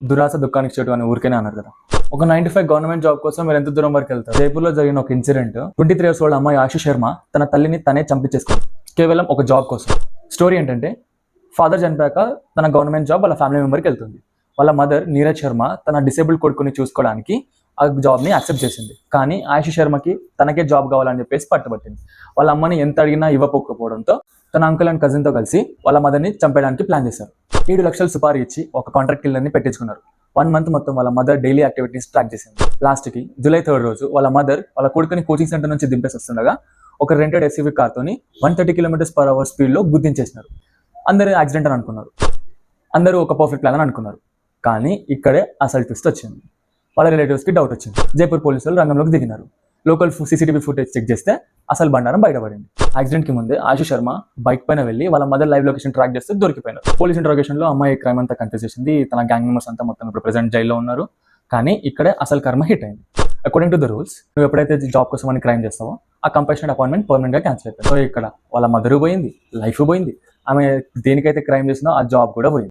దురాస దుఃఖానికి చెడు అని ఊరికేనే అన్నారు కదా. ఒక 9 to 5 గవర్నమెంట్ జాబ్ కోసం మీరు ఎంత దూరం వరకు వెళ్తారు? జైపూర్లో జరిగిన ఒక ఇన్సిడెంట్, 23 years ఓల్డ్ అమ్మాయి ఆశు శర్మ తన తల్లిని తనే చంపించేసుకుంది కేవలం ఒక జాబ్ కోసం. స్టోరీ ఏంటంటే, ఫాదర్ చనిపోయాక తన గవర్నమెంట్ జాబ్ వాళ్ళ ఫ్యామిలీ మెంబర్కి వెళ్తుంది. వాళ్ళ మదర్ నీరజ్ శర్మ తన డిసేబుల్డ్ కొడుకుని చూసుకోవడానికి ఆ జాబ్ని యాక్సెప్ట్ చేసింది. కానీ ఆయుష్ శర్మకి తనకే జాబ్ కావాలని చెప్పేసి పట్టుబట్టింది. వాళ్ళ అమ్మని ఎంత అడిగినా ఇవ్వకపోవడంతో తన అంకుల్ అండ్ కజిన్తో కలిసి వాళ్ళ మదర్ని చంపేయడానికి ప్లాన్ చేశారు. 7 లక్షలు సుపారీ ఇచ్చి ఒక కాంట్రాక్ట్ కిల్లర్ని పెట్టించుకున్నారు. 1 month మొత్తం వాళ్ళ మదర్ డైలీ యాక్టివిటీస్ ట్రాక్ చేసింది. లాస్ట్కి July 3rd రోజు వాళ్ళ మదర్ వాళ్ళ కొడుకుని కోచింగ్ సెంటర్ నుంచి దింపేసి వస్తుండగా ఒక రెంటెడ్ SUV కార్తోని 130 km/h స్పీడ్లో గుద్దించేసినారు. అందరూ యాక్సిడెంట్ అని అనుకున్నారు. అందరూ ఒక పర్ఫెక్ట్ ప్లాన్ అని అనుకున్నారు. కానీ ఇక్కడే అసలు ట్విస్ట్ వచ్చింది. వాళ్ళ రిలేటివ్స్కి డౌట్ వచ్చింది. జైపూర్ పోలీసులు రంగంలోకి దిగినారు. లోకల్ CCTV ఫుటేజ్ చెక్ చేస్తే అసలు బండారం బయటపడింది. యాక్సిడెంట్కి ముందే ఆశు శర్మ బైక్ పైన వెళ్ళి వాళ్ళ మదర్ లైవ్ లొకేషన్ ట్రాక్ చేస్తే దొరికిపోయినారు. పోలీస్ ఇంట్రాగేషన్లో అమ్మాయి క్రైమ్ అంతా కన్ఫ్యూజ్ చేసింది. తన గ్యాంగ్ మెంబర్స్ అంతా మొత్తం ఇప్పుడు ప్రెసెంట్ జైల్లో ఉన్నారు. కానీ ఇక్కడే అసలు కర్మ హిట్ అయింది. అకార్డింగ్ టు ద రూల్స్, నువ్వు ఎప్పుడైతే జాబ్ కోసం అని క్రైమ్ చేస్తావో ఆ కంపల్షన్ అపాయింట్మెంట్ పర్మనెంట్గా క్యాన్సిల్ అయిపోయింది. సో ఇక్కడ వాళ్ళ మదరు పోయింది, లైఫ్ పోయింది, ఆమె దేనికైతే క్రైమ్ చేసిందో ఆ జాబ్ కూడా పోయింది.